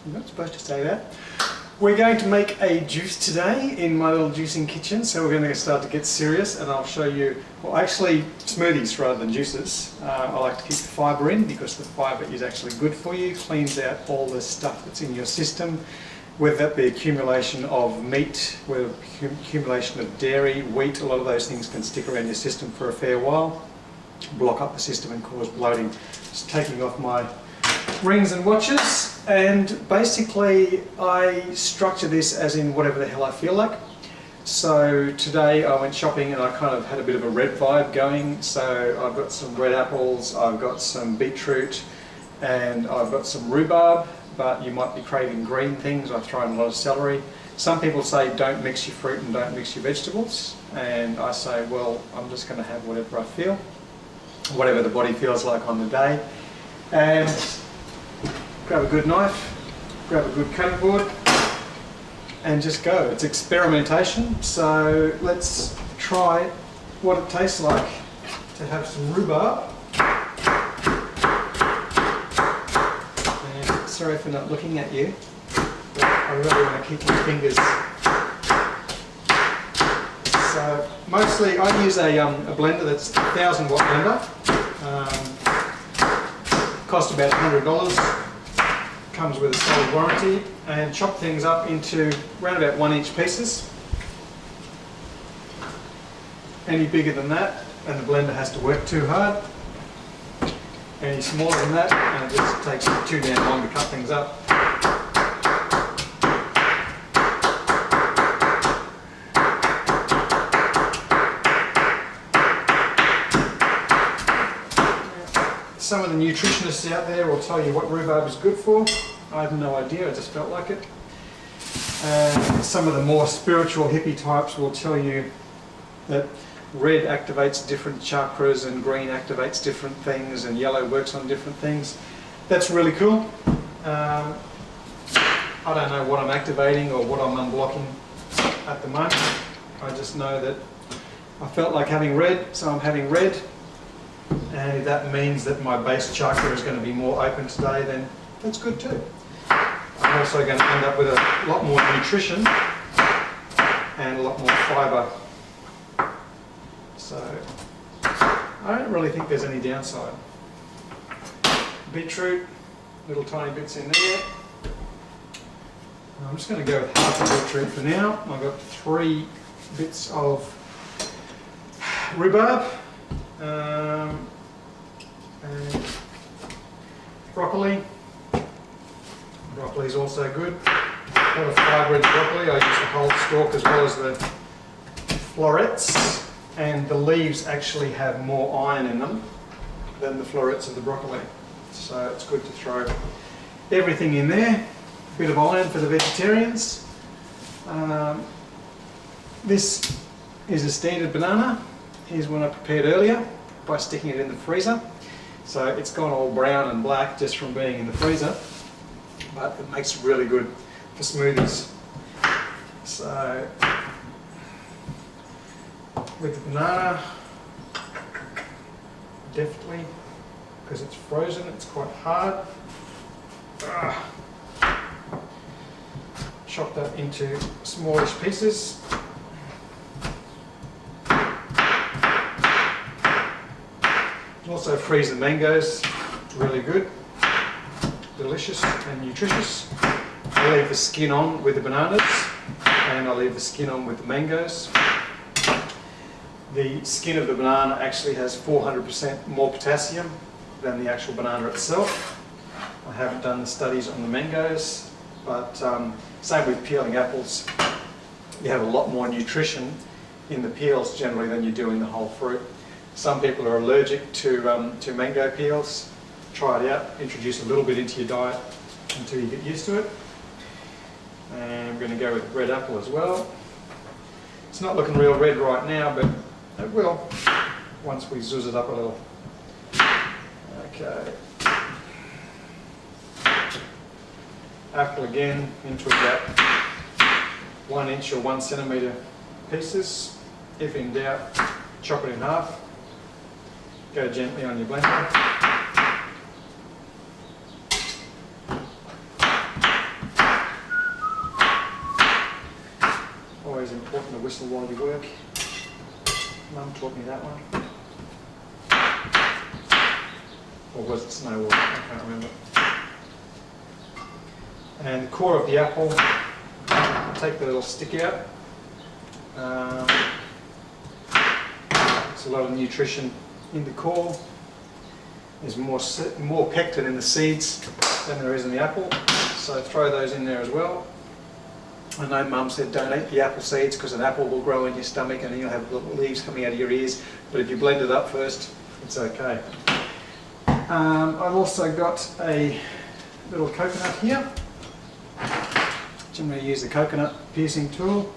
You're not supposed to say that. We're going to make a juice today in my little juicing kitchen, so we're going to start to get serious, and I'll show you, well actually smoothies rather than juices. I like to keep the fibre in because the fibre is actually good for you, cleans out all the stuff that's in your system, whether that be accumulation of meat, whether accumulation of dairy, wheat. A lot of those things can stick around your system for a fair while, block up the system and cause bloating. Just taking off my rings and watches. And basically I structure this as in whatever the hell I feel like. So today I went shopping and I kind of had a bit of a red vibe going. So I've got some red apples, I've got some beetroot, and I've got some rhubarb, but you might be craving green things. I've thrown a lot of celery. Some people say don't mix your fruit and don't mix your vegetables. And I say, well, I'm just going to have whatever I feel, whatever the body feels like on the day. And grab a good knife, grab a good cutting board, and just go. It's experimentation, so let's try what it tastes like to have some rhubarb. And sorry for not looking at you, but I really want to keep my fingers. So mostly I use a blender that's a 1000 watt blender. Cost about $100. Comes with a solid warranty, and chop things up into around about 1-inch pieces. Any bigger than that and the blender has to work too hard. Any smaller than that and it just takes too damn long to cut things up. Some of the nutritionists out there will tell you what rhubarb is good for. I have no idea, I just felt like it. And some of the more spiritual hippie types will tell you that red activates different chakras and green activates different things and yellow works on different things. That's really cool. I don't know what I'm activating or what I'm unblocking at the moment. I just know that I felt like having red, so I'm having red. And if that means that my base chakra is going to be more open today, then that's good too. I'm also going to end up with a lot more nutrition and a lot more fibre. So I don't really think there's any downside. Beetroot, little tiny bits in there. I'm just going to go with half a beetroot for now. I've got 3 bits of rhubarb. And broccoli. Broccoli is also good. A lot of fibre in broccoli. I use the whole stalk as well as the florets, and the leaves actually have more iron in them than the florets of the broccoli. So it's good to throw everything in there. A bit of iron for the vegetarians. This is a standard banana. Here's one I prepared earlier by sticking it in the freezer. So it's gone all brown and black just from being in the freezer, but it makes it really good for smoothies. So with the banana, definitely, because it's frozen, it's quite hard. Chop that into smallish pieces. Also freeze the mangoes, really good, delicious and nutritious. I leave the skin on with the bananas and I leave the skin on with the mangoes. The skin of the banana actually has 400% more potassium than the actual banana itself. I haven't done the studies on the mangoes, but same with peeling apples. You have a lot more nutrition in the peels generally than you do in the whole fruit. Some people are allergic to mango peels. Try it out, introduce a little bit into your diet until you get used to it. And I'm going to go with red apple as well. It's not looking real red right now, but it will once we zhuzh it up a little. Okay. Apple again into about 1 inch or 1 centimetre pieces. If in doubt, chop it in half. Go gently on your blender. important to whistle while you work. Mum taught me that one. Or was it snow water? I can't remember. And the core of the apple, take the little stick out. There's a lot of nutrition in the core. There's more pectin in the seeds than there is in the apple, so throw those in there as well. I know Mum said don't eat the apple seeds because an apple will grow in your stomach and then you'll have little leaves coming out of your ears, but if you blend it up first, it's okay. I've also got a little coconut here, which I'm going to use the coconut piercing tool,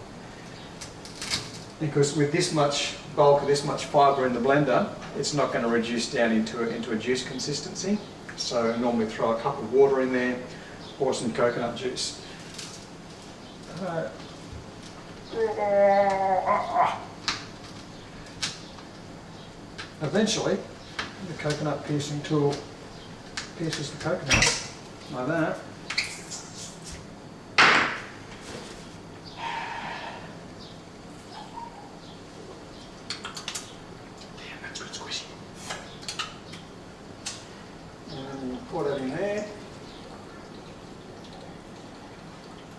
because with this much bulk, this much fibre in the blender, it's not going to reduce down into a juice consistency. So I normally throw a cup of water in there or some coconut juice. Eventually, the coconut piercing tool pierces the coconut like that. Damn, that's good squishy. And you pour that in there.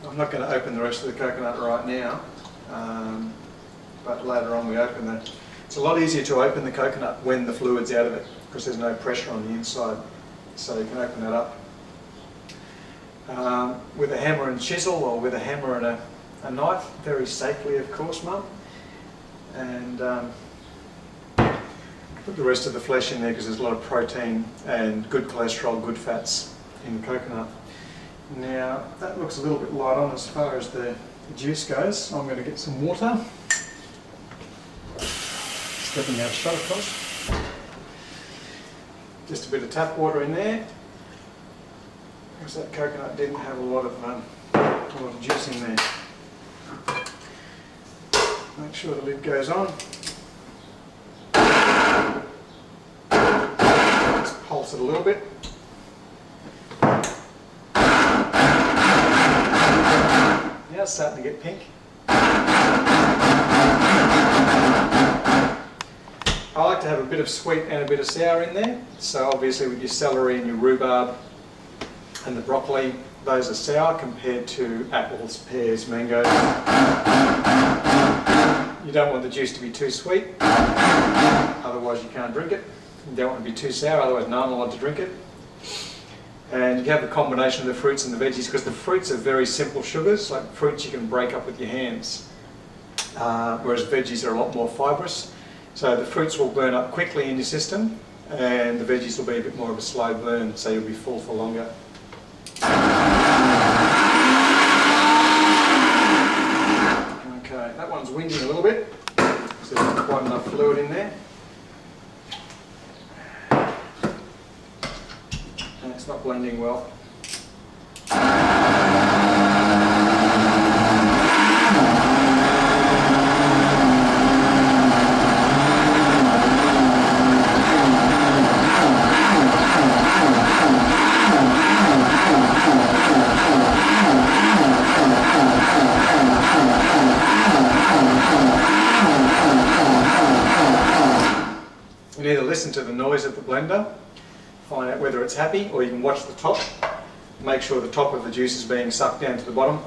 I'm not going to open the rest of the coconut right now, but later on we open that. It's a lot easier to open the coconut when the fluid's out of it because there's no pressure on the inside, so you can open that up. With a hammer and chisel, or with a hammer and a knife, very safely of course, Mum. And put the rest of the flesh in there because there's a lot of protein and good cholesterol, good fats in coconut. Now that looks a little bit light on as far as the juice goes. So I'm going to get some water. Stepping out shot, of course. Just a bit of tap water in there, because that coconut didn't have a lot of juice in there. Make sure the lid goes on. Just pulse it a little bit. Now it's starting to get pink. I like to have a bit of sweet and a bit of sour in there. So obviously with your celery and your rhubarb and the broccoli, those are sour compared to apples, pears, mangoes. You don't want the juice to be too sweet, otherwise you can't drink it. You don't want it to be too sour, otherwise no one will want to drink it. And you have a combination of the fruits and the veggies, because the fruits are very simple sugars. Like fruits you can break up with your hands, whereas veggies are a lot more fibrous. So the fruits will burn up quickly in your system, and the veggies will be a bit more of a slow burn, so you'll be full for longer. Okay, that one's whinging a little bit, so there's not quite enough fluid in there. And it's not blending well. You can either listen to the noise of the blender, find out whether it's happy, or you can watch the top, make sure the top of the juice is being sucked down to the bottom,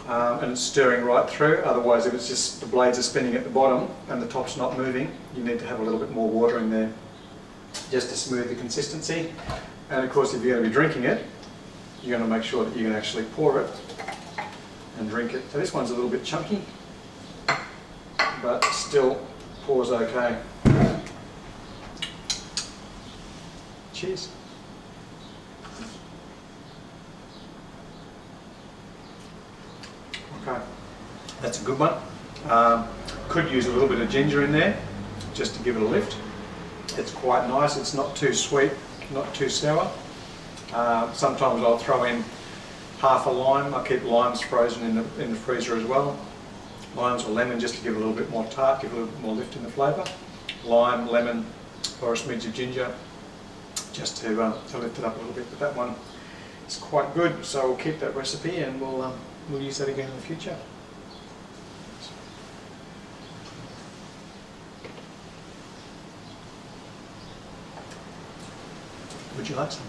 and it's stirring right through. Otherwise, if it's just the blades are spinning at the bottom and the top's not moving, you need to have a little bit more water in there just to smooth the consistency. And of course, if you're going to be drinking it, you're going to make sure that you can actually pour it and drink it. So this one's a little bit chunky, but still pours okay. Cheers. Okay, that's a good one. Could use a little bit of ginger in there just to give it a lift. It's quite nice. It's not too sweet, not too sour. Sometimes I'll throw in half a lime. I keep limes frozen in the freezer as well. Limes or lemon just to give it a little bit more tart, give it a little bit more lift in the flavour. Lime, lemon, or a smidge of ginger, just to lift it up a little bit. But that one is quite good, so we'll keep that recipe and we'll use that again in the future. Would you like some?